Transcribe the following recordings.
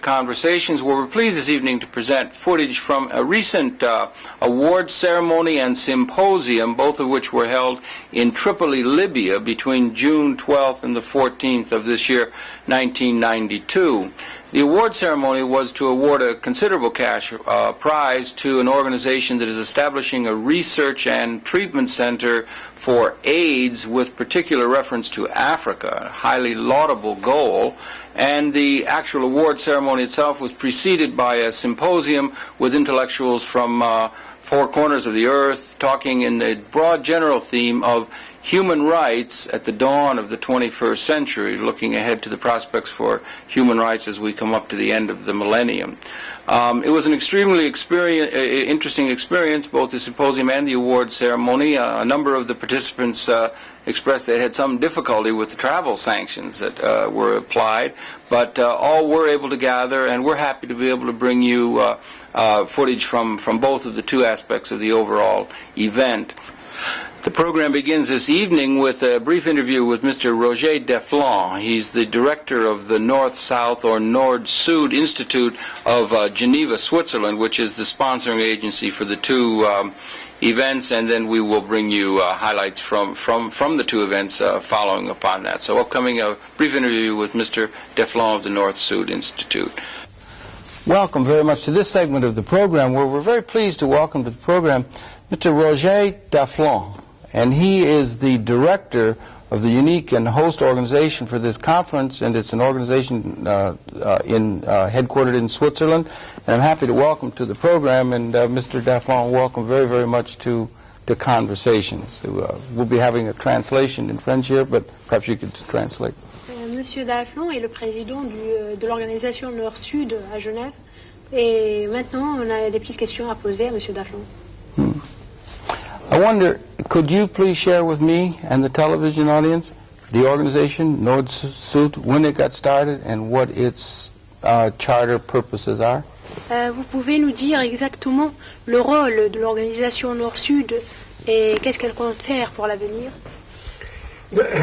Conversations, where we're pleased this evening to present footage from a recent award ceremony and symposium, both of which were held in Tripoli, Libya, between June 12th and the 14th of this year, 1992. The award ceremony was to award a considerable cash prize to an organization that is establishing a research and treatment center for AIDS with particular reference to Africa, a highly laudable goal. And the actual award ceremony itself was preceded by a symposium with intellectuals from four corners of the earth, talking in the broad general theme of human rights at the dawn of the 21st century, looking ahead to the prospects for human rights as we come up to the end of the millennium. It was an extremely interesting experience, both the symposium and the award ceremony. A number of the participants expressed they had some difficulty with the travel sanctions that were applied, but all were able to gather, and we're happy to be able to bring you footage from both of the two aspects of the overall event. The program begins this evening with a brief interview with Mr. Roger Dafflon. He's the director of the North-South or Nord-Sud Institute of Geneva, Switzerland, which is the sponsoring agency for the two events, and then we will bring you highlights from the two events following upon that. So upcoming a brief interview with Mr. Dafflon of the North-Sud Institute. Welcome very much to this segment of the program, where we're very pleased to welcome to the program Mr. Roger Dafflon. And he is the director of the unique and host organization for this conference, and it's an organization headquartered in Switzerland. And I'm happy to welcome to the program, and Mr. Dafflon, welcome very, very much to Conversations. We'll be having a translation in French here, but perhaps you could translate. Monsieur Dafflon est le président de l'organisation Nord-Sud à Genève. Et maintenant, on a des petites questions à poser à Monsieur Dafflon. I wonder, could you please share with me and the television audience the organization Nord-Sud, when it got started, and what its charter purposes are? Vous pouvez nous dire exactement le rôle de l'organisation Nord-Sud et qu'est-ce qu'elle compte faire pour l'avenir?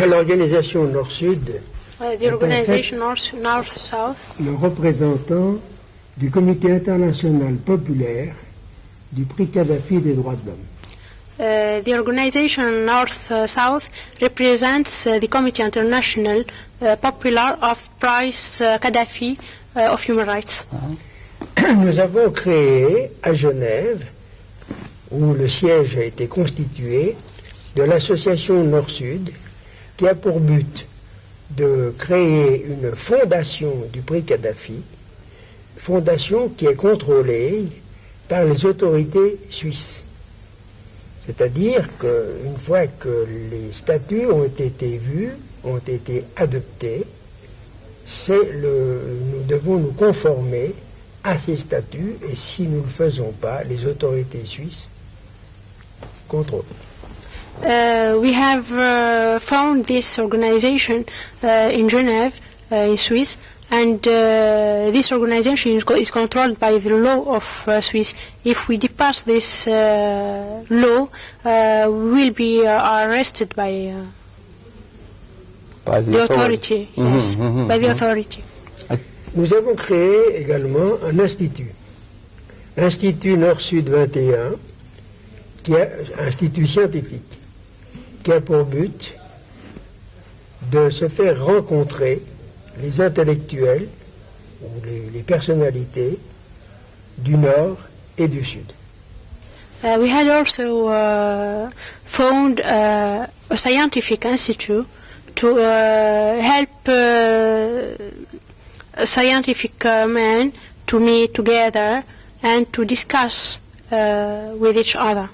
L'organisation Nord-Sud The organization North-South, le représentant du Comité international populaire du prix Kadhafi des droits de l'homme. The organization North-South represents the Committee International Popular of Prize Gaddafi of Human Rights. Nous avons créé à Genève, où le siège a été constitué, de l'association Nord-Sud, qui a pour but de créer une fondation du prix Kadhafi, fondation qui est contrôlée par les autorités suisses. C'est-à-dire qu'une fois que les statuts ont été vus, ont été adoptés, nous devons nous conformer à ces statuts, et si nous ne le faisons pas, les autorités suisses contrôlent. We have found this organization in Geneva, in Swiss, and this organization is controlled by the law of Swiss. If we depass this law, we will be arrested by the authority. Yes, by the authority. Nous avons créé également un institut, Institut Nord-Sud 21, qui est un institut scientifique, qui a pour but de se faire rencontrer les intellectuels ou les personnalités du Nord et du Sud. We had also found a scientific institute to help scientific men to meet together and to discuss with each other.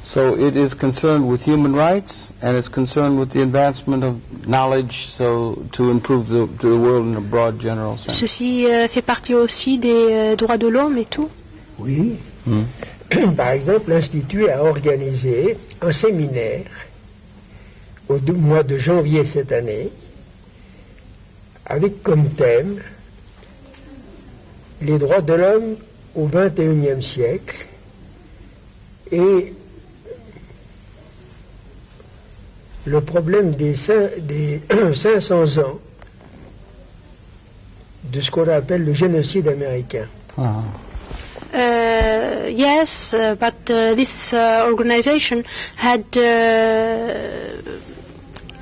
So it is concerned with human rights, and it's concerned with the advancement of knowledge, so to improve the world in a broad general sense. Ceci fait partie aussi des droits de l'homme et tout. Oui. Par exemple, l'Institut a organisé un séminaire au mois de janvier cette année, avec comme thème les droits de l'homme au XXIe siècle et le problème des 500 ans de ce qu'on appelle le génocide américain. Yes, but this organization had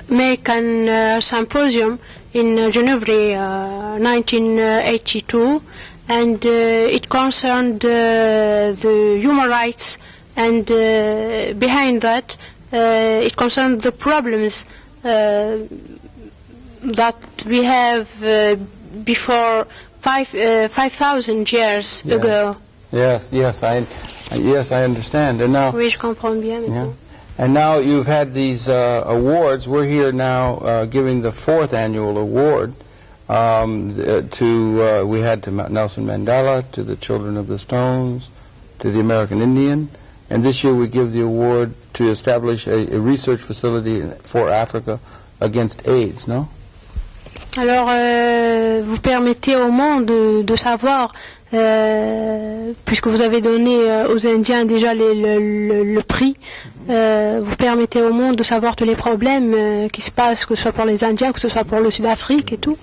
American symposium in January 1982, and it concerned the human rights, and behind that it concerned the problems that we have before 5,000 years ago. Yes, I understand. And now, Oui, je comprends bien maintenant. And now you've had these awards. We're here now giving the 4th annual award we had to Nelson Mandela, to the Children of the Stones, to the American Indian, and this year we give the award to establish a research facility for Africa against AIDS, no? Alors, vous permettez au monde de savoir, puisque vous avez donné aux Indiens déjà le prix, vous permettez au monde de savoir tous les problèmes qui se passent, que ce soit pour les Indiens, que ce soit pour le Sud-Afrique et tout.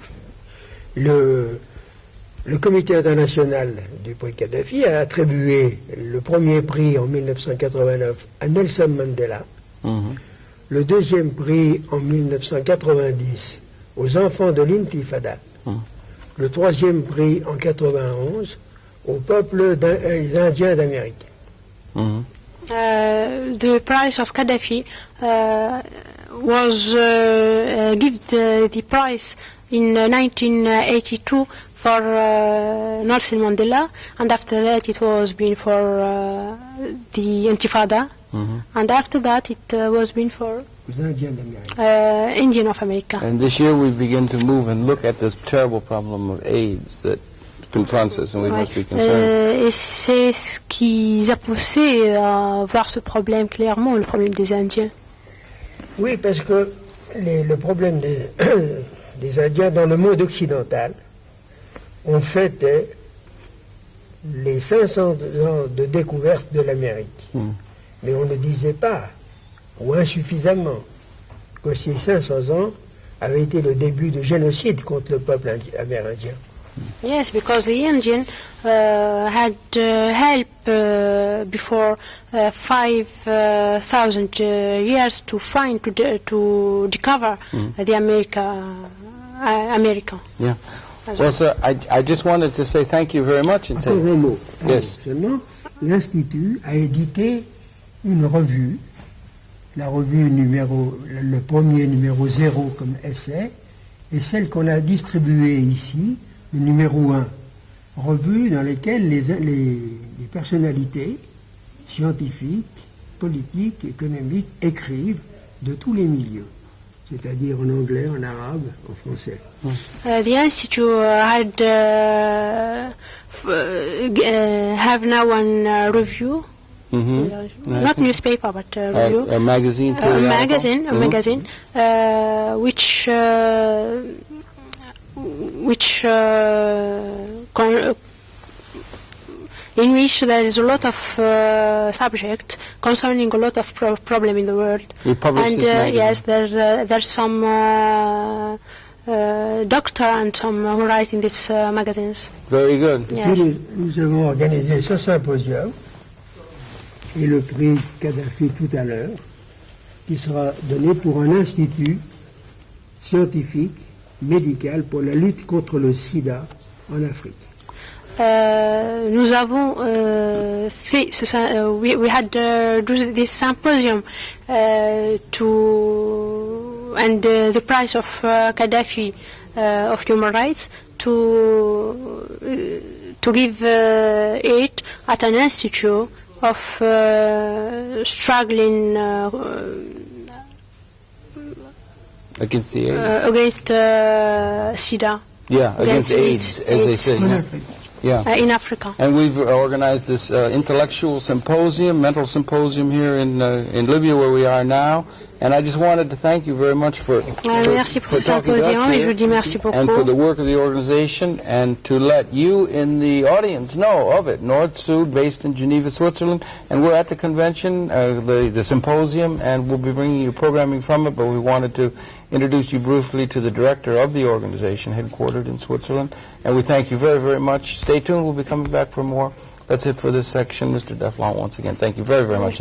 Le comité international du prix Kadhafi a attribué le premier prix en 1989 à Nelson Mandela, le deuxième prix en 1990 aux enfants de l'Intifada, le troisième prix en 91 au peuple indien d'Amérique. The prize of Gaddafi was given the prize in 1982 for Nelson Mandela, and after that it was been for the Intifada, and after that it was been for Indian of America. And this year we begin to move and look at this terrible problem of AIDS that confronts us, and we must be concerned. Et c'est ce qui a poussé à voir ce problème clairement, le problème des Indiens. Oui, parce que le problème des Indiens dans le monde occidental, on fêtait les 500 ans de découverte de l'Amérique. Mais on ne disait pas, ou insuffisamment, que ces 500 ans avaient été le début du génocide contre le peuple amérindien. Yes, because the Indian had helped before 5,000 years to find, to discover the America. Yeah. Well, sir, I just wanted to say thank you very much. And say, Encore un mot. Yes. Seulement, l'Institut a édité une revue, la revue le premier numéro 0 comme essai, et celle qu'on a distribuée ici, le numéro 1, revue dans lesquelles les personnalités scientifiques, politiques, économiques écrivent de tous les milieux, c'est-à-dire en anglais, en arabe, en français. The Institute have now one review. Not newspaper, but review. A magazine, periodical. magazine, in which there is a lot of subject concerning a lot of problem in the world. We publish and this magazine. yes, there's some doctor and some who write in these magazines. Very good. Yes. Nous avons organisé ce symposium et le prix Kadhafi tout à l'heure, qui sera donné pour un institut scientifique, médical pour la lutte contre le sida en Afrique. Nous avons fait we had do this symposium to and the price of Gaddafi of human rights to give it at an institute of struggling Against the AIDS. against SIDA. Yeah, against AIDS, as they say. En Yeah. Afrique. Yeah. In Africa. And we've organized this intellectual symposium, mental symposium here in Libya where we are now, And I just wanted to thank you very much for Merci pour ce symposium et je vous dis merci beaucoup. and for the work of the organization, and to let you in the audience know of it. Nord-Sud, based in Geneva, Switzerland, and we're at the convention, the symposium, and we'll be bringing you programming from it, but we wanted to introduce you briefly to the director of the organization, headquartered in Switzerland, and we thank you very, very much. Stay tuned. We'll be coming back for more. That's it for this section. Mr. Dafflon, once again, thank you very, very much.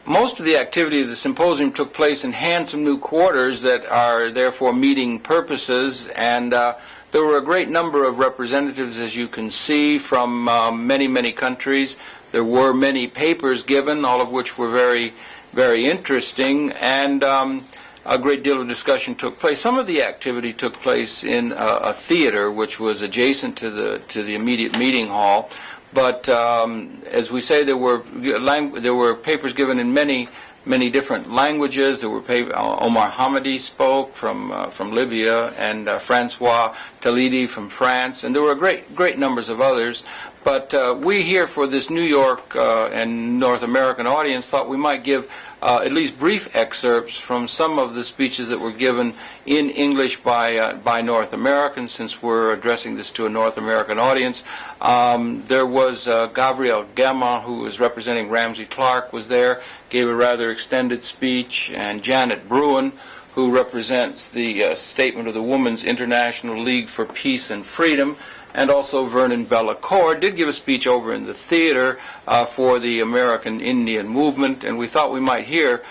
Most of the activity of the symposium took place in handsome new quarters that are there for meeting purposes, and there were a great number of representatives, as you can see, from many, many countries. There were many papers given, all of which were very, very interesting, and a great deal of discussion took place. Some of the activity took place in a theater, which was adjacent to the immediate meeting hall. But as we say, there were papers given in many different languages. There were Omar Hamadi spoke from Libya, and Francois Talidi from France, and there were great numbers of others. But we here for this New York and North American audience thought we might give at least brief excerpts from some of the speeches that were given in English by North Americans, since we're addressing this to a North American audience. There was Gabriel Gemma, who was representing Ramsey Clark, was there, gave a rather extended speech, and Janet Bruin, who represents the statement of the Women's International League for Peace and Freedom, and also Vernon Bellacourt did give a speech over in the theater for the American Indian movement, and we thought we might here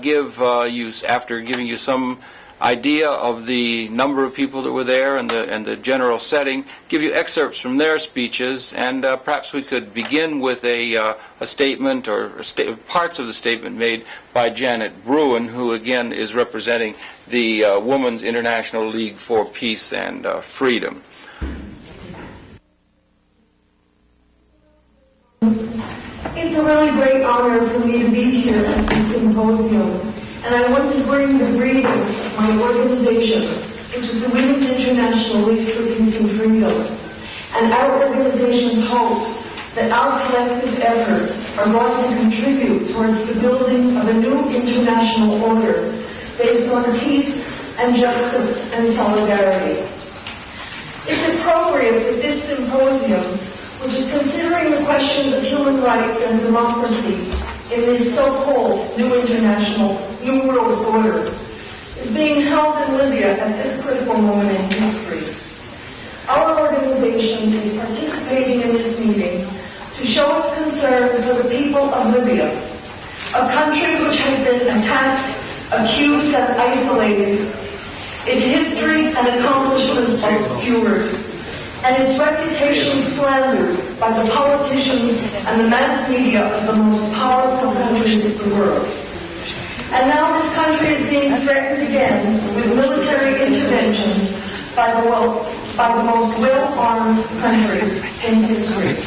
give you, after giving you some idea of the number of people that were there and the general setting, give you excerpts from their speeches, and perhaps we could begin with a statement or parts of the statement made by Janet Bruin, who again is representing the Women's International League for Peace and Freedom. It's a really great honor for me to be here at this symposium, and I want to bring the greetings of my organization, which is the Women's International League for Peace and Freedom, and our organization's hopes that our collective efforts are going to contribute towards the building of a new international order based on peace and justice and solidarity. It's appropriate that this symposium, which is considering the questions of human rights and democracy in this so-called new world order, is being held in Libya at this critical moment in history. Our organization is participating in this meeting to show its concern for the people of Libya, a country which has been attacked, accused, and isolated, its history and accomplishments obscured, and its reputation slandered by the politicians and the mass media of the most powerful countries of the world. And now this country is being threatened again with military intervention by the most well-armed country in history.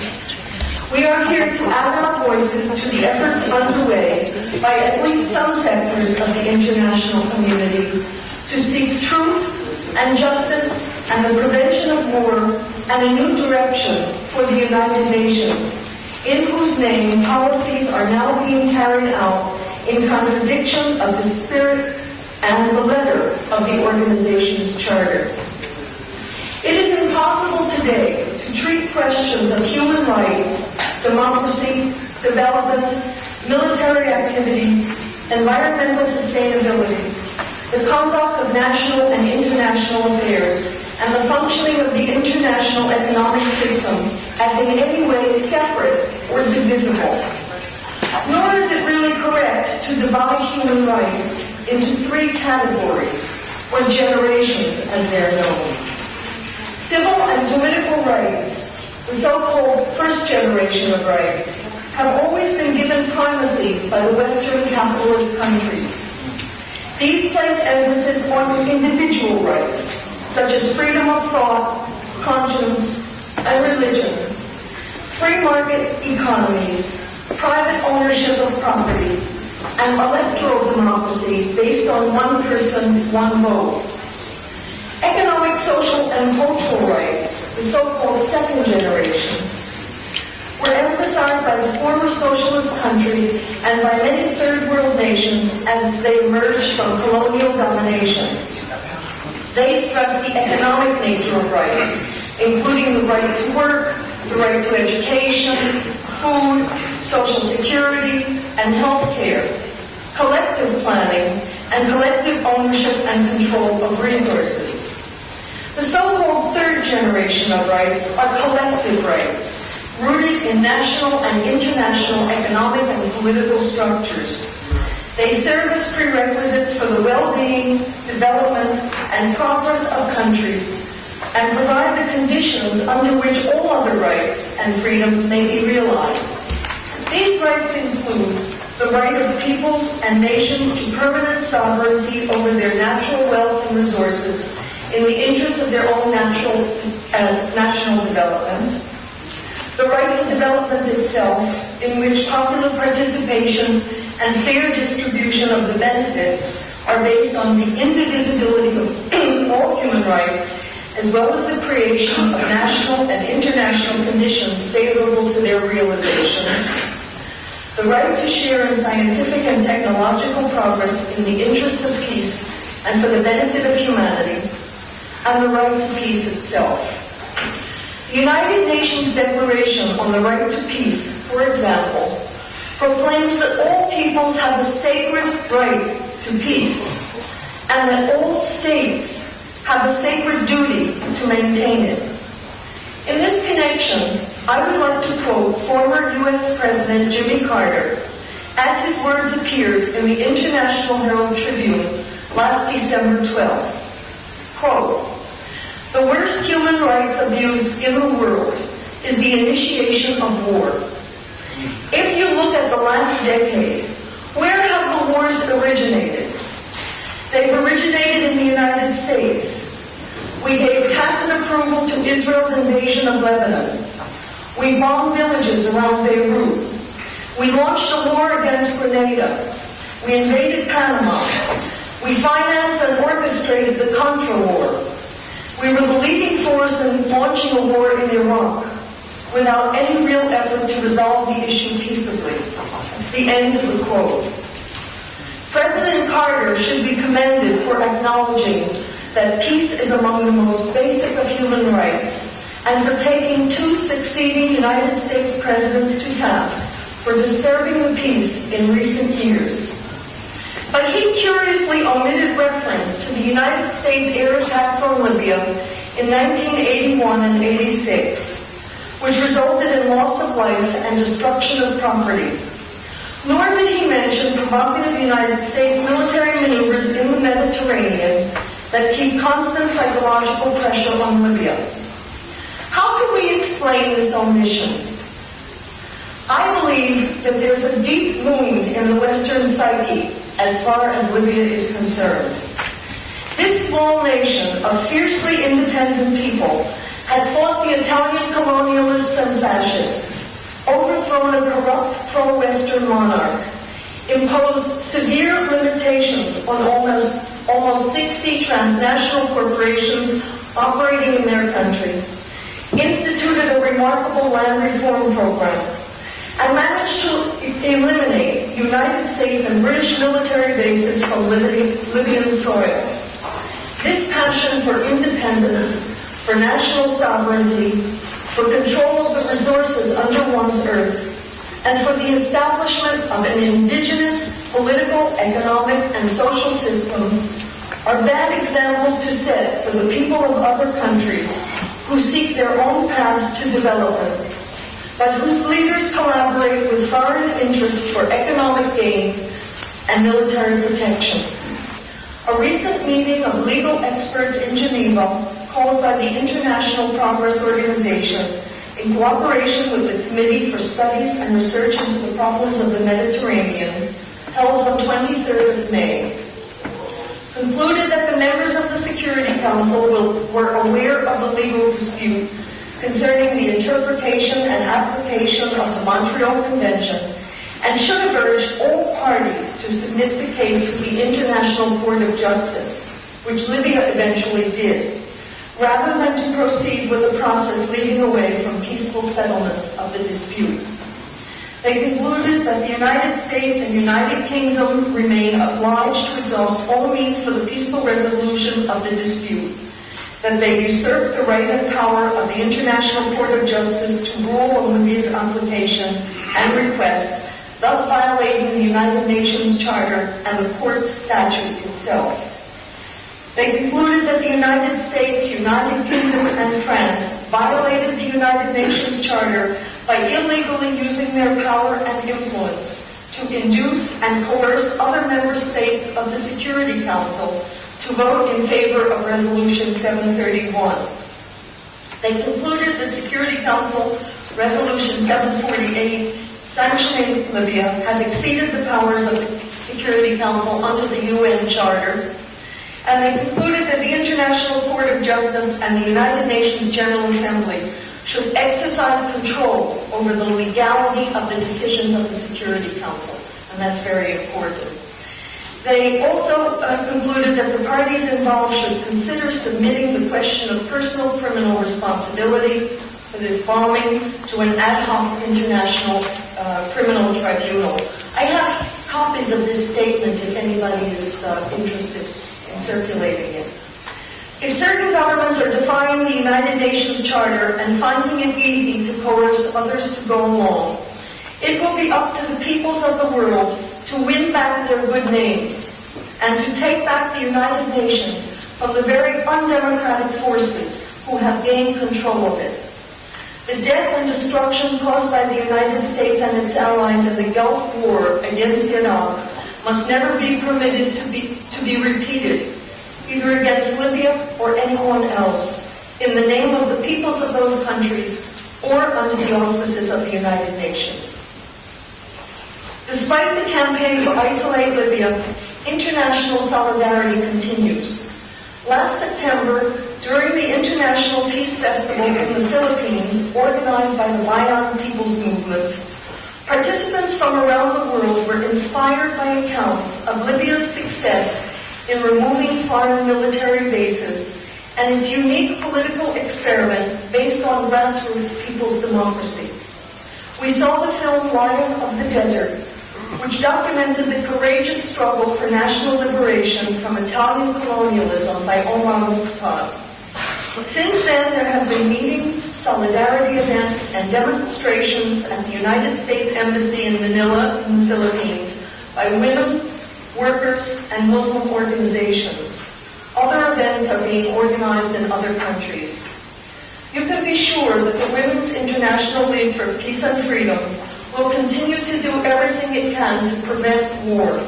We are here to add our voices to the efforts underway by at least some sectors of the international community to seek truth and justice and the prevention of war and a new direction for the United Nations, in whose name policies are now being carried out in contradiction of the spirit and the letter of the organization's charter. It is impossible today to treat questions of human rights, democracy, development, military activities, environmental sustainability, the conduct of national and international affairs, and the functioning of the international economic system as in any way separate or divisible. Nor is it really correct to divide human rights into three categories, or generations as they're known. Civil and political rights, the so-called first generation of rights, have always been given primacy by the Western capitalist countries. These place emphasis on individual rights, such as freedom of thought, conscience, and religion, free market economies, private ownership of property, and electoral democracy based on one person, one vote. Economic, social, and cultural rights, the so-called second generation, were emphasized criticized by the former socialist countries and by many third world nations as they emerged from colonial domination. They stress the economic nature of rights, including the right to work, the right to education, food, social security, and health care, collective planning, and collective ownership and control of resources. The so-called third generation of rights are collective rights, rooted in national and international economic and political structures. They serve as prerequisites for the well-being, development, and progress of countries, and provide the conditions under which all other rights and freedoms may be realized. These rights include the right of peoples and nations to permanent sovereignty over their natural wealth and resources in the interests of their own national development, the right to development itself, in which popular participation and fair distribution of the benefits are based on the indivisibility of all human rights, as well as the creation of national and international conditions favorable to their realization, the right to share in scientific and technological progress in the interests of peace and for the benefit of humanity, and the right to peace itself. The United Nations Declaration on the Right to Peace, for example, proclaims that all peoples have a sacred right to peace, and that all states have a sacred duty to maintain it. In this connection, I would like to quote former U.S. President Jimmy Carter, as his words appeared in the International Herald Tribune last December 12. Quote, "The worst human rights abuse in the world is the initiation of war. If you look at the last decade, where have the wars originated? They've originated in the United States. We gave tacit approval to Israel's invasion of Lebanon. We bombed villages around Beirut. We launched a war against Grenada. We invaded Panama. We financed and orchestrated the Contra War. We were the leading force in launching a war in Iraq without any real effort to resolve the issue peaceably." It's the end of the quote. President Carter should be commended for acknowledging that peace is among the most basic of human rights, and for taking two succeeding United States presidents to task for disturbing the peace in recent years. But he curiously omitted reference to the United States air attacks on Libya in 1981 and 86, which resulted in loss of life and destruction of property. Nor did he mention provocative United States military maneuvers in the Mediterranean that keep constant psychological pressure on Libya. How can we explain this omission? I believe that there's a deep wound in the Western psyche as far as Libya is concerned. This small nation of fiercely independent people had fought the Italian colonialists and fascists, overthrown a corrupt pro-Western monarch, imposed severe limitations on almost 60 transnational corporations operating in their country, instituted a remarkable land reform program, and managed to eliminate United States and British military bases from Libyan soil. This passion for independence, for national sovereignty, for control of the resources under one's earth, and for the establishment of an indigenous political, economic, and social system are bad examples to set for the people of other countries who seek their own paths to development, but whose leaders collaborate with foreign interests for economic gain and military protection. A recent meeting of legal experts in Geneva, called by the International Progress Organization in cooperation with the Committee for Studies and Research into the Problems of the Mediterranean, held on 23rd of May, concluded that the members of the Security Council were aware of the legal dispute concerning the interpretation and application of the Montreal Convention, and should have urged all parties to submit the case to the International Court of Justice, which Libya eventually did, rather than to proceed with a process leading away from peaceful settlement of the dispute. They concluded that the United States and United Kingdom remain obliged to exhaust all means for the peaceful resolution of the dispute, that they usurp the right and power of the International Court of Justice to rule on Libya's application and requests, thus violating the United Nations Charter and the court's statute itself. They concluded that the United States, United Kingdom, and France violated the United Nations Charter by illegally using their power and influence to induce and coerce other member states of the Security Council to vote in favor of Resolution 731. They concluded that Security Council Resolution 748 sanctioning Libya has exceeded the powers of the Security Council under the UN Charter, and they concluded that the International Court of Justice and the United Nations General Assembly should exercise control over the legality of the decisions of the Security Council, and that's very important. They also concluded that the parties involved should consider submitting the question of personal criminal responsibility for this bombing to an ad hoc international criminal tribunal. I have copies of this statement if anybody is interested in circulating it. If certain governments are defying the United Nations Charter and finding it easy to coerce others to go along, it will be up to the peoples of the world to win back their good names and to take back the United Nations from the very undemocratic forces who have gained control of it. The death and destruction caused by the United States and its allies in the Gulf War against Iraq must never be permitted to be repeated, either against Libya or anyone else, in the name of the peoples of those countries or under the auspices of the United Nations. Despite the campaign to isolate Libya, international solidarity continues. Last September, during the International Peace Festival in the Philippines, organized by the Bayan People's Movement, participants from around the world were inspired by accounts of Libya's success in removing foreign military bases and its unique political experiment based on grassroots people's democracy. We saw the film Lion of the Desert, which documented the courageous struggle for national liberation from Italian colonialism by Omar Mukhtar. Since then, there have been meetings, solidarity events, and demonstrations at the United States Embassy in Manila, in the Philippines, by women, workers, and Muslim organizations. Other events are being organized in other countries. You can be sure that the Women's International League for Peace and Freedom will continue to do everything it can to prevent war.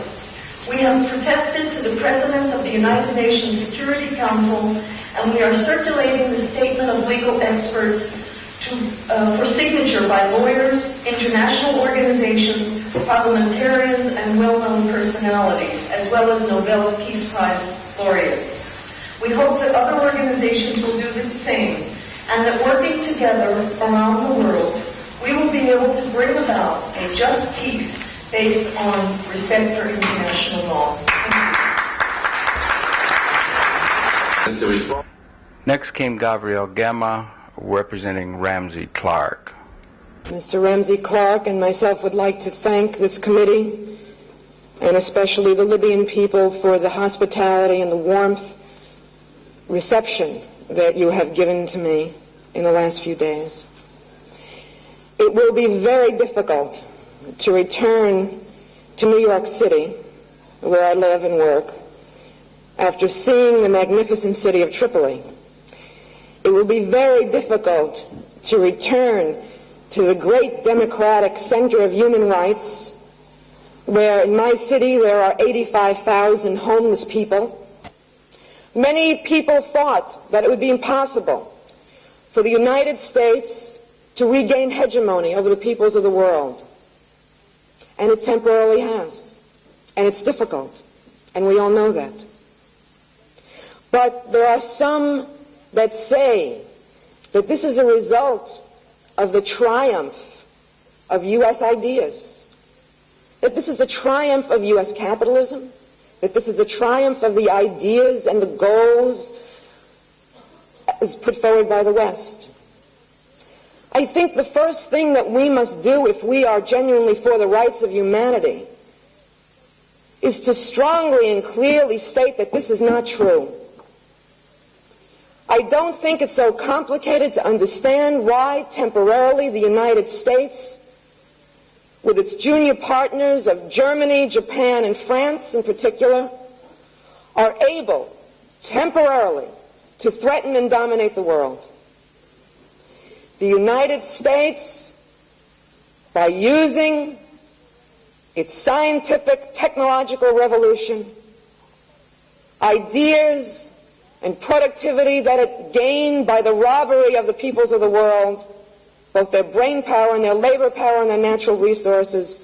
We have protested to the President of the United Nations Security Council, and we are circulating the statement of legal experts for signature by lawyers, international organizations, parliamentarians, and well-known personalities, as well as Nobel Peace Prize laureates. We hope that other organizations will do the same, and that working together around the world, we will be able to bring about a just peace based on respect for international law. Next came Gabriel Gemma, representing Ramsey Clark. Mr. Ramsey Clark and myself would like to thank this committee, and especially the Libyan people, for the hospitality and the warmth reception that you have given to me in the last few days. It will be very difficult to return to New York City, where I live and work, after seeing the magnificent city of Tripoli. It will be very difficult to return to the great democratic center of human rights, where in my city there are 85,000 homeless people. Many people thought that it would be impossible for the United States to regain hegemony over the peoples of the world. And it temporarily has. And it's difficult. And we all know that. But there are some that say that this is a result of the triumph of U.S. ideas, that this is the triumph of U.S. capitalism, that this is the triumph of the ideas and the goals as put forward by the West. I think the first thing that we must do if we are genuinely for the rights of humanity is to strongly and clearly state that this is not true. I don't think it's so complicated to understand why temporarily the United States, with its junior partners of Germany, Japan, and France in particular, are able temporarily to threaten and dominate the world. The United States, by using its scientific, technological revolution, ideas and productivity that it gained by the robbery of the peoples of the world, both their brain power and their labor power and their natural resources,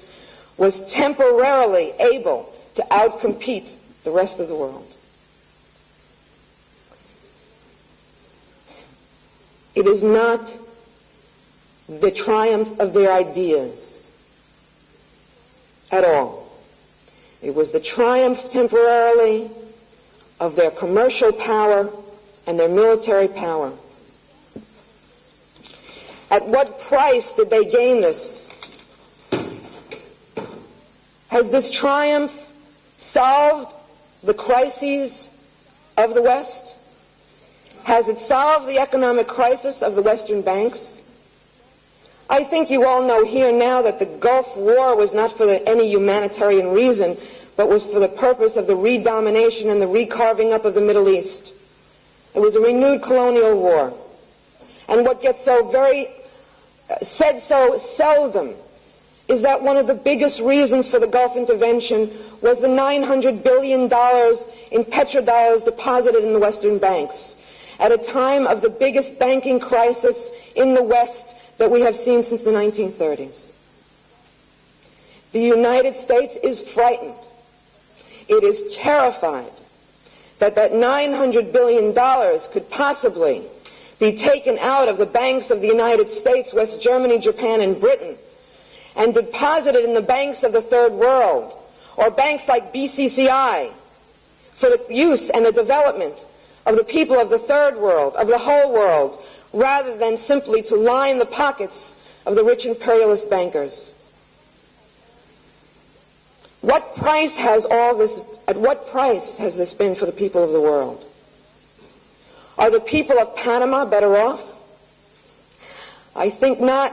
was temporarily able to outcompete the rest of the world. It is not the triumph of their ideas at all. It was the triumph temporarily of their commercial power and their military power. At what price did they gain this? Has this triumph solved the crises of the West? Has it solved the economic crisis of the Western banks? I think you all know here now that the Gulf War was not for any humanitarian reason, but was for the purpose of the redomination and the recarving up of the Middle East. It was a renewed colonial war. And what gets said so seldom is that one of the biggest reasons for the Gulf intervention was the $900 billion in petrodollars deposited in the Western banks at a time of the biggest banking crisis in the West that we have seen since the 1930s. The United States is frightened. It is terrified that that $900 billion could possibly be taken out of the banks of the United States, West Germany, Japan, and Britain, and deposited in the banks of the Third World, or banks like BCCI, for the use and the development of the people of the Third World, of the whole world, rather than simply to line the pockets of the rich imperialist bankers. At what price has this been for the people of the world? Are the people of Panama better off? I think not.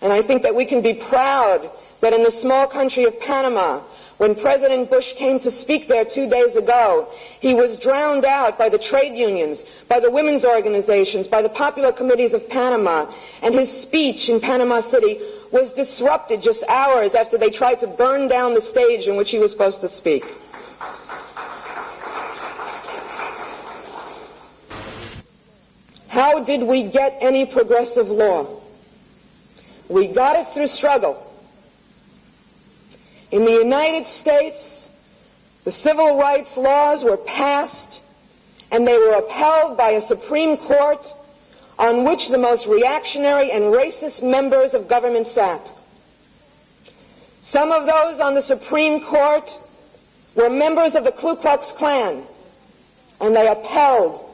And I think that we can be proud that in the small country of Panama, when President Bush came to speak there 2 days ago, he was drowned out by the trade unions, by the women's organizations, by the popular committees of Panama, and his speech in Panama City was disrupted just hours after they tried to burn down the stage in which he was supposed to speak. How did we get any progressive law? We got it through struggle. In the United States, the civil rights laws were passed, and they were upheld by a Supreme Court on which the most reactionary and racist members of government sat. Some of those on the Supreme Court were members of the Ku Klux Klan, and they upheld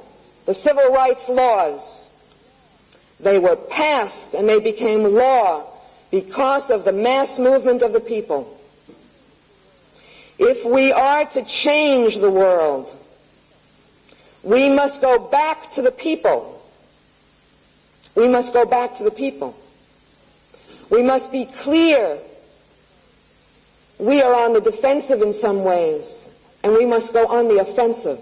the civil rights laws. They were passed and they became law because of the mass movement of the people. If we are to change the world, we must go back to the people. We must go back to the people. We must be clear. We are on the defensive in some ways, and we must go on the offensive.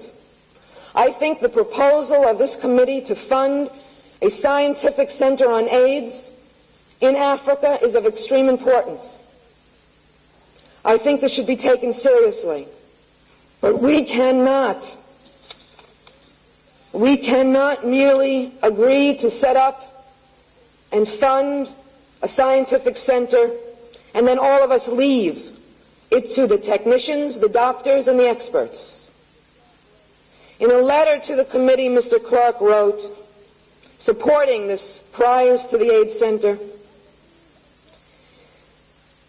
I think the proposal of this committee to fund a scientific center on AIDS in Africa is of extreme importance. I think this should be taken seriously. But we cannot merely agree to set up and fund a scientific center and then all of us leave it to the technicians, the doctors, and the experts. In a letter to the committee, Mr. Clark wrote, supporting this prize to the AIDS Center,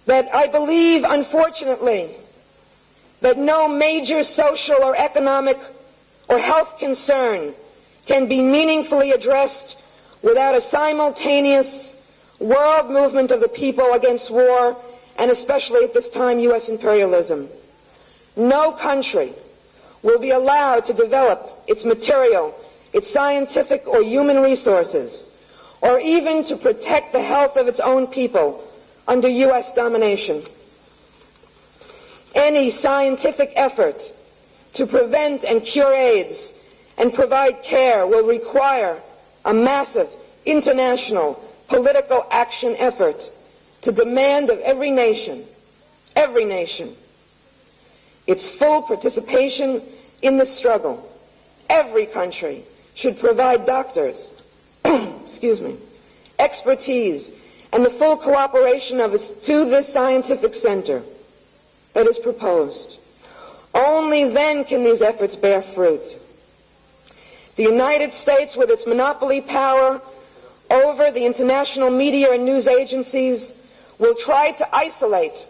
that I believe, unfortunately, that no major social or economic or health concern can be meaningfully addressed without a simultaneous world movement of the people against war, and especially at this time, U.S. imperialism. No country will be allowed to develop its material, its scientific or human resources, or even to protect the health of its own people under U.S. domination. Any scientific effort to prevent and cure AIDS and provide care will require a massive international political action effort to demand of every nation, its full participation in the struggle. Every country should provide doctors, expertise, and the full cooperation of its to this scientific center that is proposed. Only then can these efforts bear fruit. The United States, with its monopoly power over the international media and news agencies, will try to isolate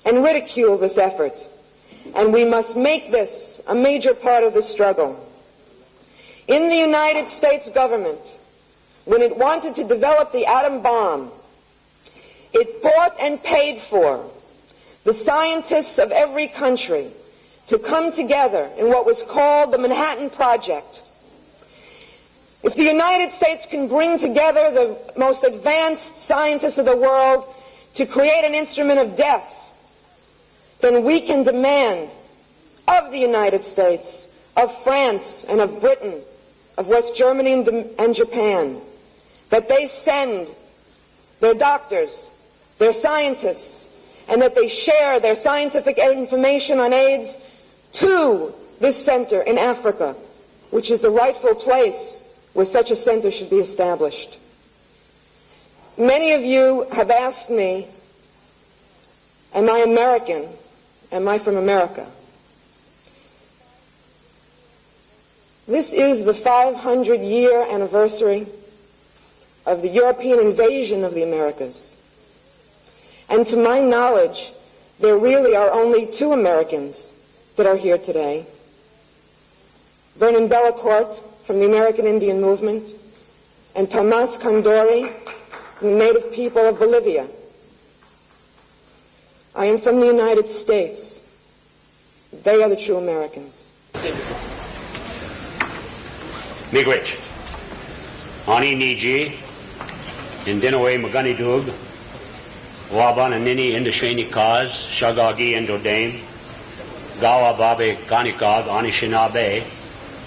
and ridicule this effort, and we must make this a major part of the struggle. In the United States government, when it wanted to develop the atom bomb, it bought and paid for the scientists of every country to come together in what was called the Manhattan Project. If the United States can bring together the most advanced scientists of the world to create an instrument of death, then we can demand of the United States, of France and of Britain, of West Germany and Japan, that they send their doctors, their scientists, and that they share their scientific information on AIDS to this center in Africa, which is the rightful place where such a center should be established. Many of you have asked me, am I American? Am I from America? This is the 500-year anniversary of the European invasion of the Americas. And to my knowledge, there really are only two Americans that are here today. Vernon Bellecourt from the American Indian Movement, and Tomas Condori from the native people of Bolivia. I am from the United States. They are the true Americans. Miigwech, Ani Niji, Indinoe Magani Dug, Waban and Nini Indashani Kaz, Shagagi Indodame, Gawa Babe Kanikag, Anishinabe,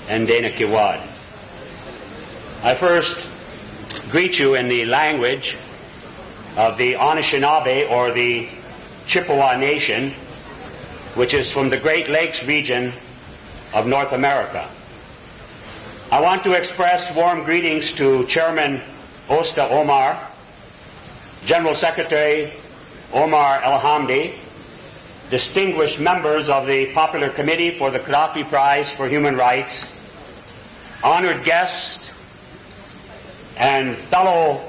and Dana Kiwad. I first greet you in the language of the Anishinaabe, or the Chippewa Nation, which is from the Great Lakes region of North America. I want to express warm greetings to Chairman Osta Omar, General Secretary Omar El-Hamdi, distinguished members of the Popular Committee for the Gaddafi Prize for Human Rights, honored guests, and fellow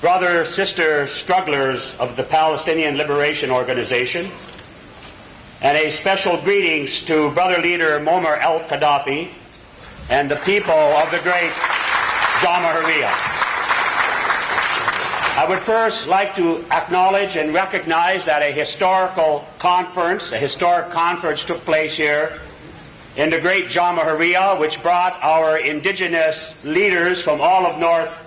brother, sister strugglers of the Palestinian Liberation Organization, and a special greetings to brother leader Muammar al-Gaddafi and the people of the great Jamahiriya. I would first like to acknowledge and recognize that a historic conference took place here in the great Jamahiriya, which brought our indigenous leaders from all of North,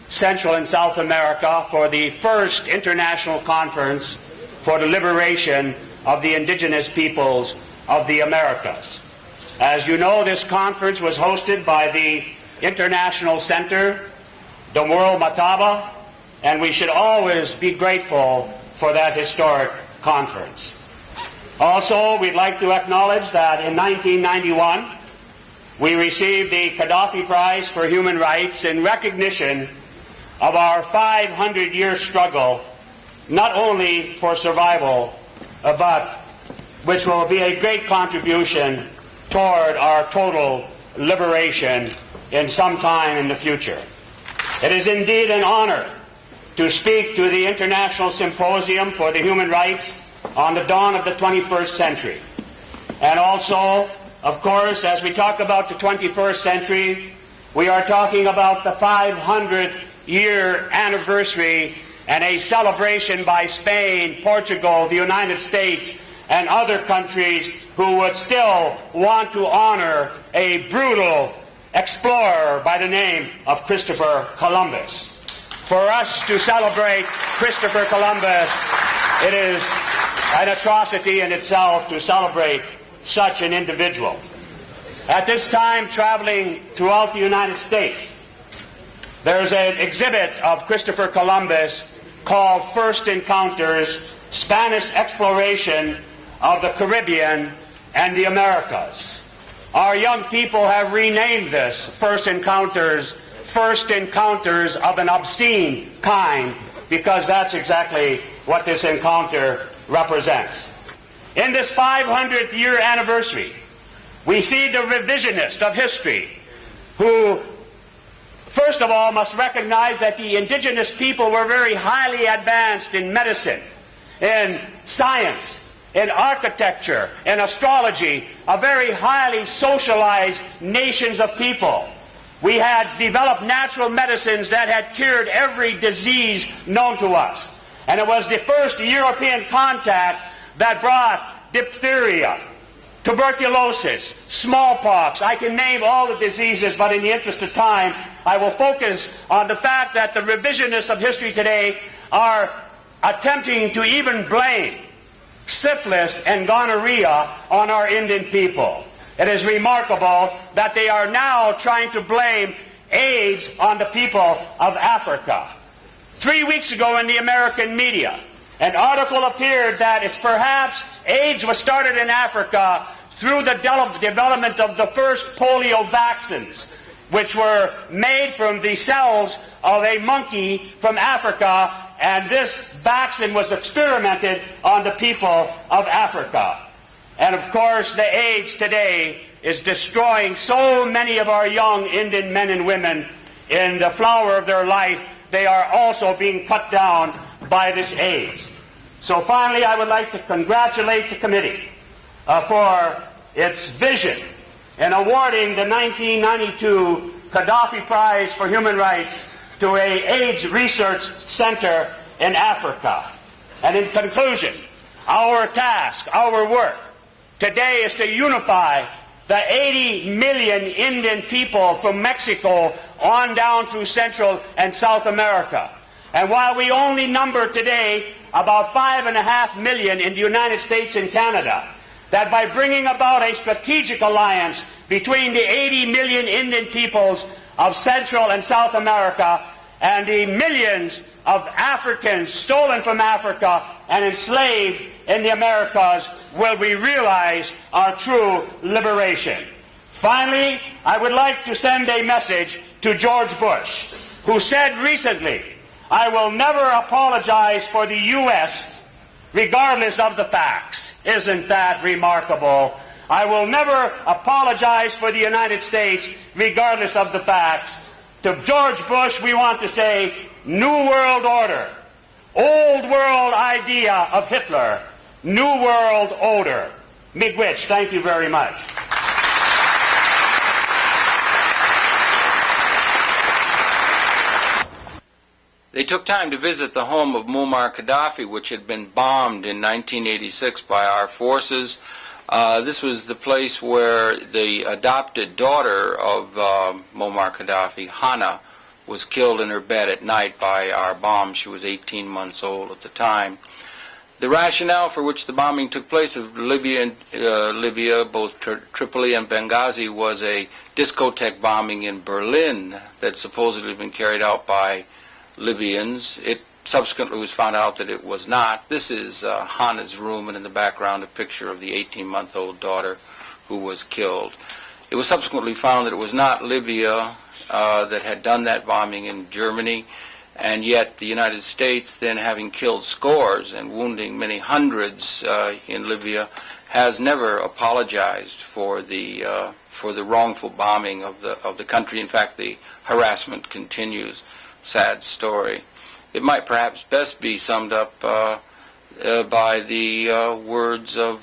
Central, and South America for the first international conference for the liberation of the indigenous peoples of the Americas. As you know, this conference was hosted by the International Center, the World Mataba, and we should always be grateful for that historic conference. Also, we'd like to acknowledge that in 1991, we received the Gaddafi Prize for Human Rights in recognition of our 500-year struggle, not only for survival, but which will be a great contribution toward our total liberation in some time in the future. It is indeed an honor to speak to the International Symposium for the Human Rights on the dawn of the 21st century. And also, of course, as we talk about the 21st century, we are talking about the 500-year anniversary and a celebration by Spain, Portugal, the United States, and other countries who would still want to honor a brutal explorer by the name of Christopher Columbus. For us to celebrate Christopher Columbus, it is an atrocity in itself to celebrate such an individual. At this time, traveling throughout the United States, there's an exhibit of Christopher Columbus called First Encounters, Spanish Exploration of the Caribbean and the Americas. Our young people have renamed this First Encounters of an obscene kind, because that's exactly what this encounter represents. In this 500th year anniversary, we see the revisionist of history who, first of all, must recognize that the indigenous people were very highly advanced in medicine, in science, in architecture, in astrology, a very highly socialized nations of people. We had developed natural medicines that had cured every disease known to us. And it was the first European contact that brought diphtheria, tuberculosis, smallpox. I can name all the diseases, but in the interest of time, I will focus on the fact that the revisionists of history today are attempting to even blame syphilis and gonorrhea on our Indian people. It is remarkable that they are now trying to blame AIDS on the people of Africa. 3 weeks ago in the American media, an article appeared that it's perhaps AIDS was started in Africa through the development of the first polio vaccines, which were made from the cells of a monkey from Africa, and this vaccine was experimented on the people of Africa. And of course, the AIDS today is destroying so many of our young Indian men and women in the flower of their life. They are also being cut down by this AIDS. So finally, I would like to congratulate the committee for its vision in awarding the 1992 Gaddafi Prize for Human Rights to a AIDS research center in Africa. And in conclusion, our task, our work today is to unify the 80 million Indian people from Mexico on down through Central and South America. And while we only number today about 5.5 million in the United States and Canada, that by bringing about a strategic alliance between the 80 million Indian peoples of Central and South America and the millions of Africans stolen from Africa and enslaved in the Americas, will we realize our true liberation. Finally, I would like to send a message to George Bush, who said recently, "I will never apologize for the U.S. regardless of the facts." Isn't that remarkable? I will never apologize for the United States regardless of the facts. To George Bush, we want to say, New World Order, Old World idea of Hitler, New World Order. Miigwech, thank you very much. They took time to visit the home of Muammar Gaddafi, which had been bombed in 1986 by our forces. This was the place where the adopted daughter of Muammar Gaddafi, Hana, was killed in her bed at night by our bomb. She was 18 months old at the time. The rationale for which the bombing took place of Libya, both Tripoli and Benghazi, was a discotheque bombing in Berlin that supposedly had been carried out by Libyans. It subsequently was found out that it was not. This is Hana's room, and in the background a picture of the 18-month-old daughter who was killed. It was subsequently found that it was not Libya that had done that bombing in Germany, and yet the United States, then having killed scores and wounding many hundreds in Libya, has never apologized for the wrongful bombing of the country. In fact, the harassment continues. Sad story. It might perhaps best be summed up by the words of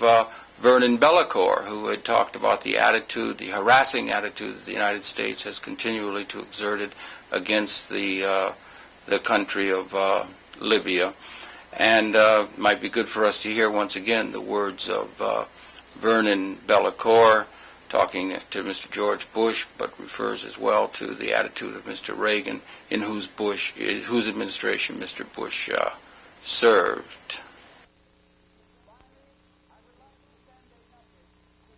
Vernon Bellecourt, who had talked about the attitude, the harassing attitude that the United States has continually to exerted against the country of Libya. And it might be good for us to hear once again the words of Vernon Bellecour talking to Mr. George Bush, but refers as well to the attitude of Mr. Reagan, in whose administration Mr. Bush served.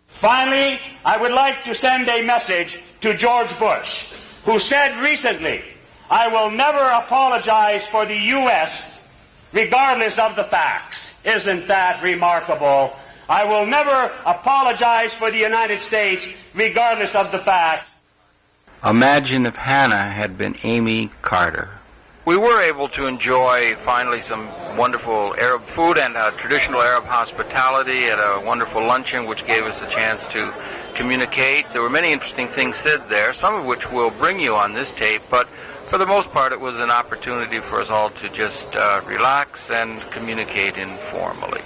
Finally, I would like to send a message to George Bush, who said recently, "I will never apologize for the U.S. regardless of the facts." Isn't that remarkable? I will never apologize for the United States regardless of the facts. Imagine if Hannah had been Amy Carter. We were able to enjoy finally some wonderful Arab food and traditional Arab hospitality at a wonderful luncheon, which gave us a chance to communicate. There were many interesting things said there, some of which we'll bring you on this tape, but for the most part it was an opportunity for us all to just relax and communicate informally.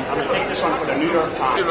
I'm going to take this one for the New York Times.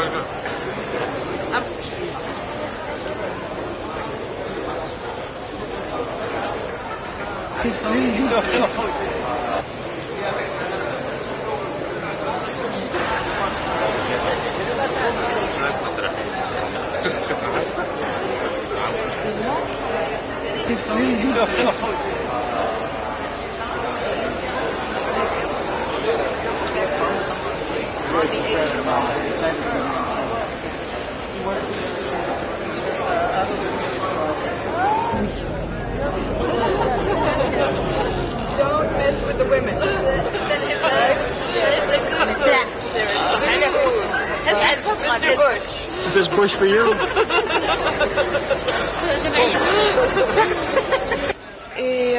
Don't mess with the women. Mr. Bush. This Bush for you? Et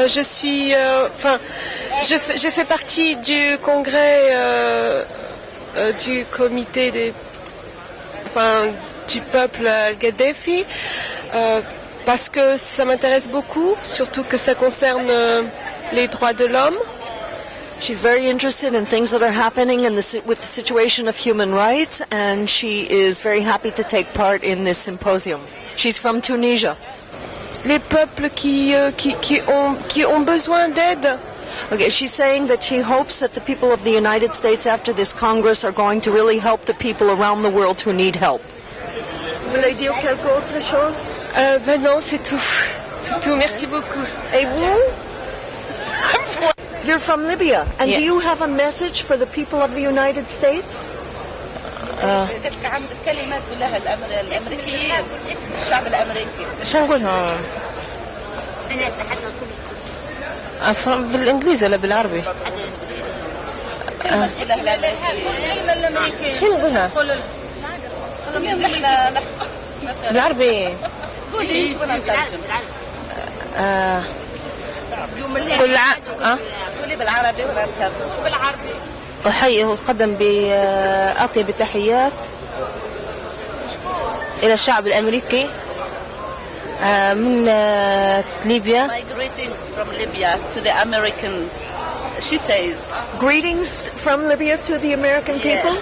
je suis, j'ai fait partie du congrès du comité du peuple al-Gaddafi parce que ça m'intéresse beaucoup, surtout que ça concerne les droits de l'homme. She's very interested in things that are happening with the situation of human rights, and she is very happy to take part in this symposium. She's from Tunisia. Les peuples qui ont besoin d'aide. Okay, she's saying that she hopes that the people of the United States after this Congress are going to really help the people around the world who need help. Vous voulez dire quelque autre chose? Ben non, c'est tout. C'est tout, merci beaucoup. Et vous? You're from Libya, and do you have a message for the people of the United States? شو نقولها؟ بالانجليزي ولا بالعربي؟ شو نقولها؟ بالعربي. قولي كل قولي بالعربي ولا بالعربي. أحييه وأتقدم بأطيب التحيات إلى الشعب الأمريكي من ليبيا. My greetings from Libya to the Americans. She says. Greetings from Libya to the American people.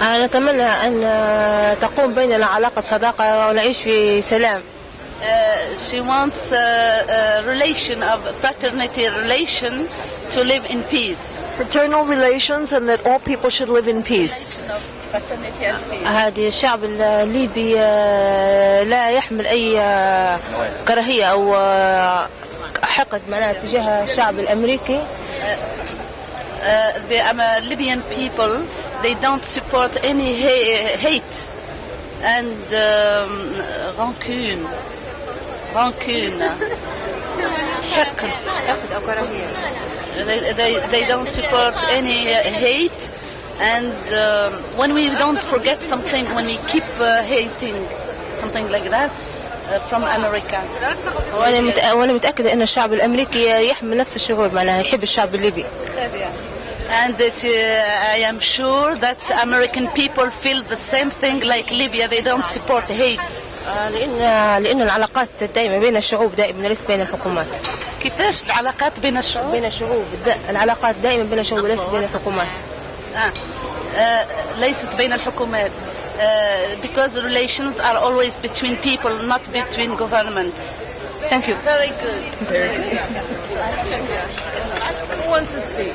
نتمنى أن تقوم بيننا علاقة صداقة ونعيش في سلام. She wants a relation of fraternity relation to live in peace. Fraternal relations, and that all people should live in peace. Fraternity and peace. هذه الشعب الليبي لا يحمل أي كراهية أو حقد معناها تجاه الشعب الأمريكي. The Libyan people, they don't support any hate and rancune. حقد أو كراهية. They don't support any hate, and when we don't forget something, when we keep hating something like that from America. وأنا متأكدة أن الشعب الأمريكي يحمل نفس الشعور معناها يحب الشعب الليبي. And I am sure that American people feel the same thing like Libya. They don't support hate. لأن العلاقات دائما بين الشعوب دائما ليس بين الحكومات. كيفاش العلاقات بين الشعوب؟ بين الشعوب العلاقات دائما بين الشعوب وليس بين الحكومات. ليست بين الحكومات. Because relations are always between people, not between governments. Thank you. Very good. Very good. Who wants to speak?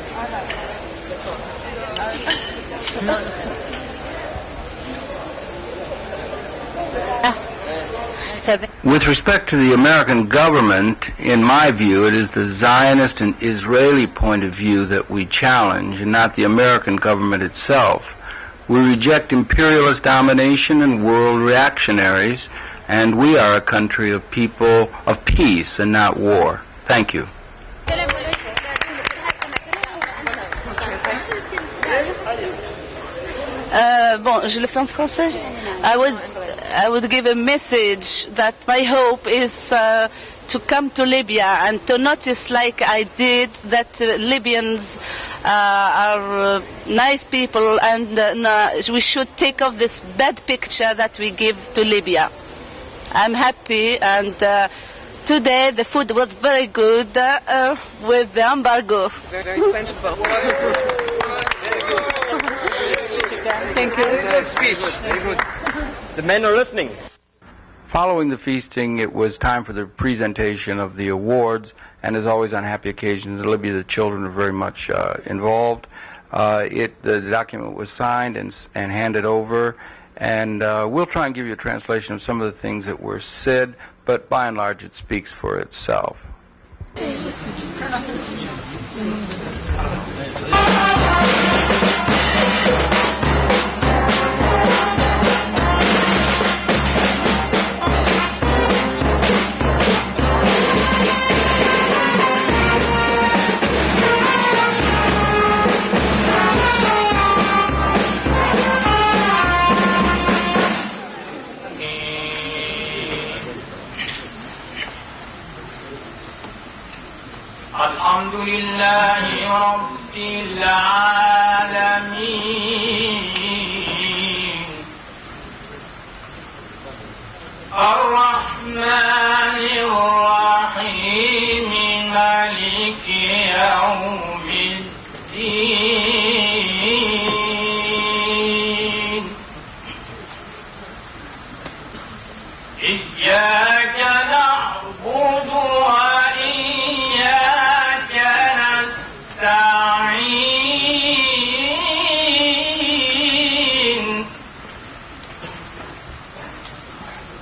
With respect to the American government, in my view, it is the Zionist and Israeli point of view that we challenge, and not the American government itself. We reject imperialist domination and world reactionaries, and we are a country of people of peace and not war. Thank you. Bon, je le fais en français. I would give a message that my hope is to come to Libya and to notice, like I did, that Libyans are nice people, and we should take off this bad picture that we give to Libya. I'm happy, and today the food was very good with the embargo. Very plentiful. Thank you. Very good speech. Very good. The men are listening. Following the feasting, it was time for the presentation of the awards, and as always on happy occasions in Libya, the children are very much involved. The document was signed and handed over, and we'll try and give you a translation of some of the things that were said, but by and large it speaks for itself. الحمد لله رب العالمين الرحمن الرحيم مالك يوم الدين إياك نعبد وإياك نستعين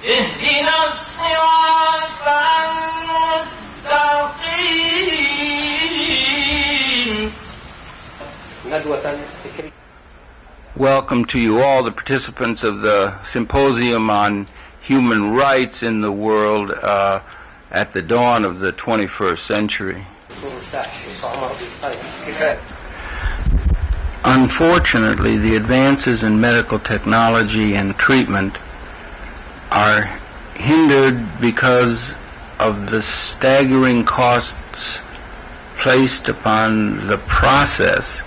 اهدنا الصراط المستقيم. Welcome to you all, the participants of the Symposium on Human Rights in the World at the dawn of the 21st century. Unfortunately, the advances in medical technology and treatment are hindered because of the staggering costs placed upon the process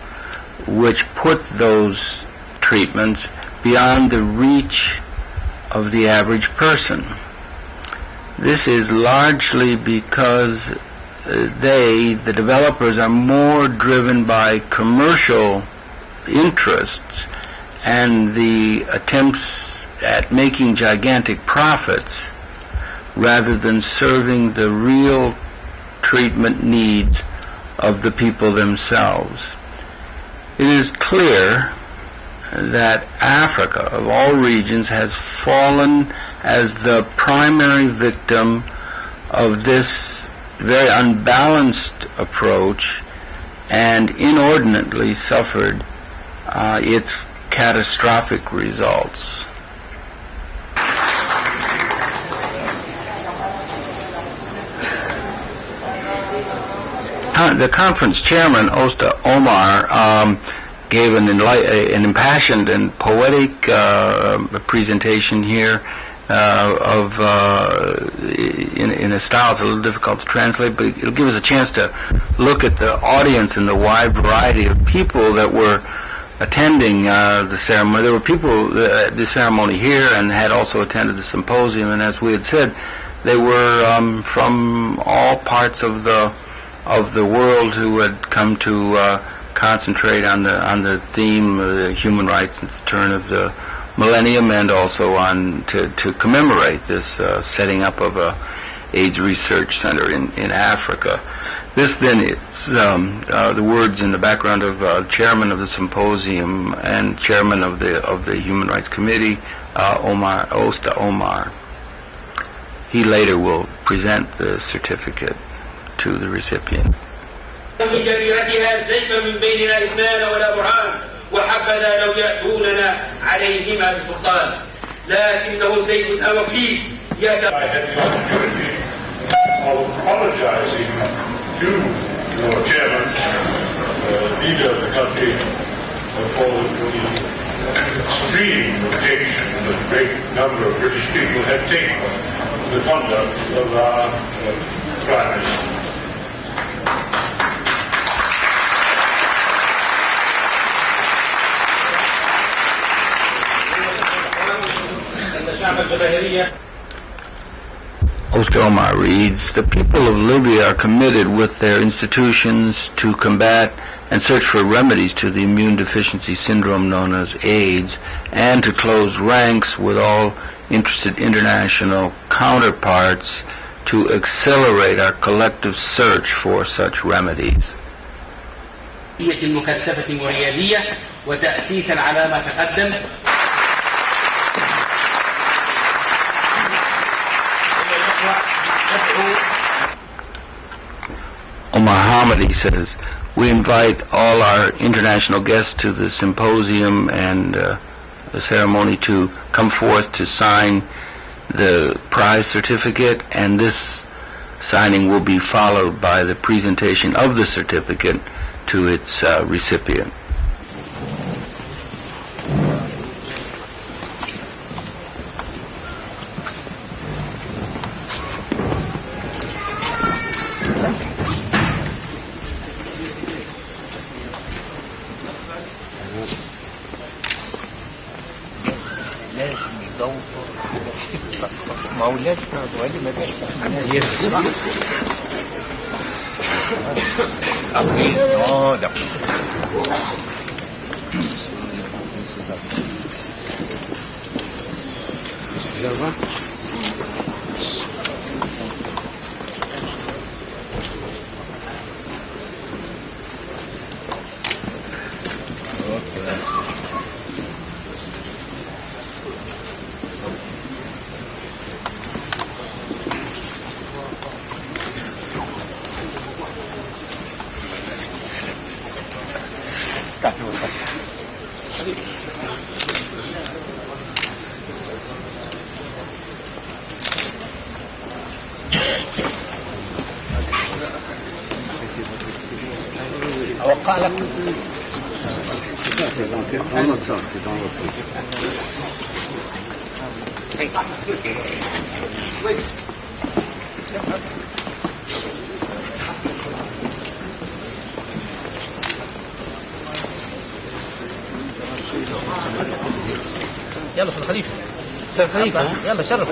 which put those treatments beyond the reach of the average person. This is largely because the developers, are more driven by commercial interests and the attempts at making gigantic profits rather than serving the real treatment needs of the people themselves. It is clear that Africa, of all regions, has fallen as the primary victim of this very unbalanced approach and inordinately suffered its catastrophic results. The conference chairman, Osta Omar, gave an impassioned and poetic presentation here, in a style it's a little difficult to translate, but it'll give us a chance to look at the audience and the wide variety of people that were attending the ceremony. There were people at the ceremony here and had also attended the symposium, and as we had said, they were from all parts of the world who had come to concentrate on the theme of the human rights at the turn of the millennium, and also on to commemorate this setting up of a AIDS research center in Africa. This then is the words in the background of chairman of the symposium and chairman of the Human Rights Committee, Osta Omar. He later will present the certificate to the recipient. وحبذا لو يأتوننا عليهما بسلطان لكنه سيف وكيس apologizing to your chairman, leader of the country, for the extreme objection that a great number of British people have taken to the conduct of our Prime Minister. Osta Omar reads, "The people of Libya are committed with their institutions to combat and search for remedies to the immune deficiency syndrome known as AIDS, and to close ranks with all interested international counterparts to accelerate our collective search for such remedies." مكثفة وريادية وتأسيسا على ما تقدم. Omar Hamidi says, "We invite all our international guests to the symposium and the ceremony to come forth to sign the prize certificate, and this signing will be followed by the presentation of the certificate to its recipient." يلا استاذ خليفه استاذ خليفه يلا شرف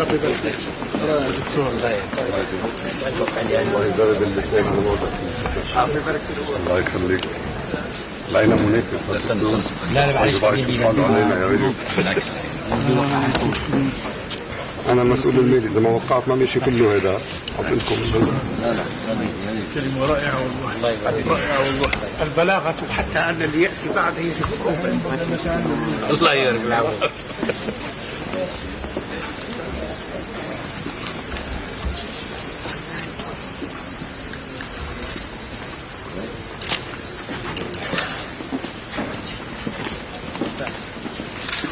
ربي يبارك فيك دكتور الله يبارك باللسان الله يخليك. لقينا منافس. لا لا معلش حبيبي بالعكس. انا المسؤول المالي، اذا ما وقعت ما ماشي كله هذا اعطيكم. لا لا كلمه رائعه والله. الله يبارك رائعه والله. البلاغه حتى ان اللي ياتي بعد الله يبارك العافيه. أيها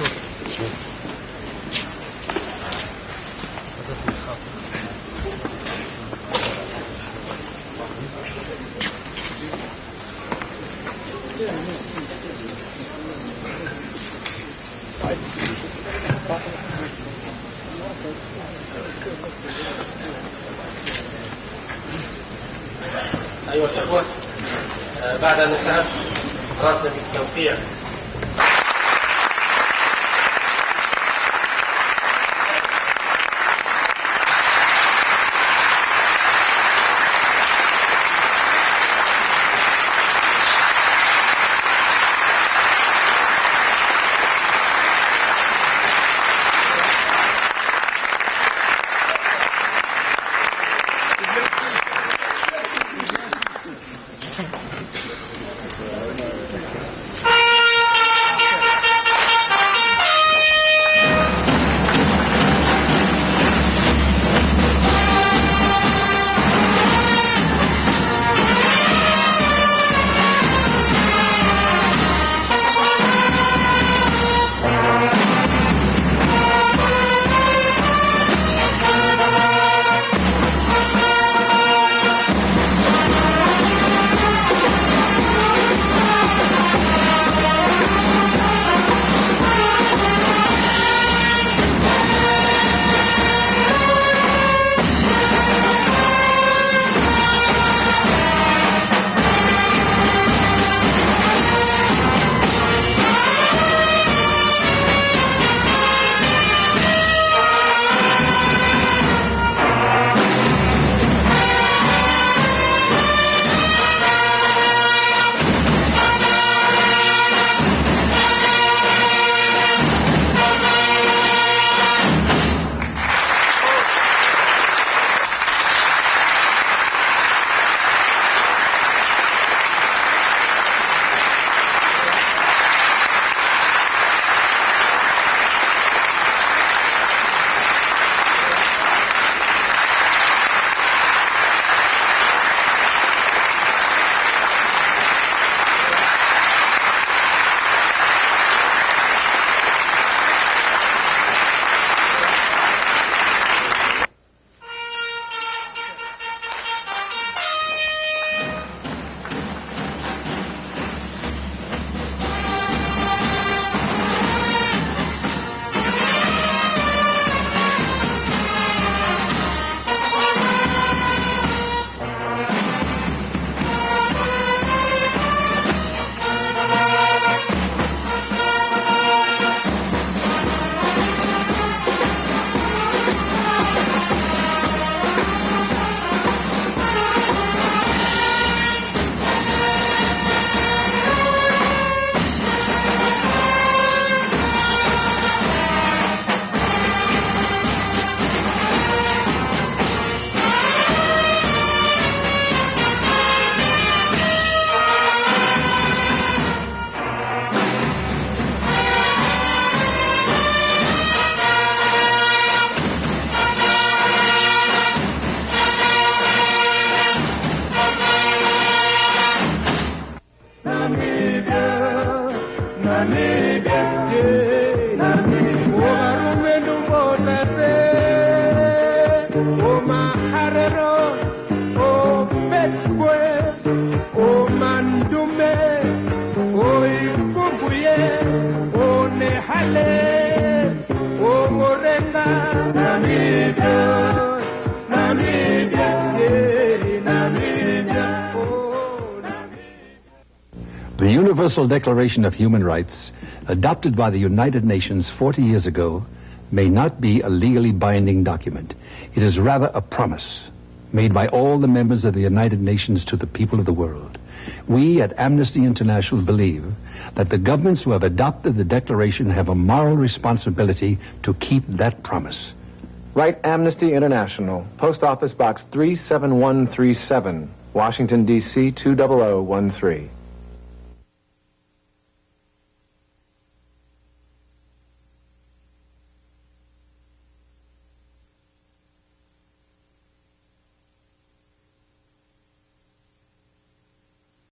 الأخوة، بعد أن انتهت مراسم التوقيع The Universal Declaration of Human Rights, adopted by the United Nations 40 years ago, may not be a legally binding document. It is rather a promise made by all the members of the United Nations to the people of the world. We at Amnesty International believe that the governments who have adopted the Declaration have a moral responsibility to keep that promise. Write Amnesty International, Post Office Box 37137, Washington, D.C. 20013.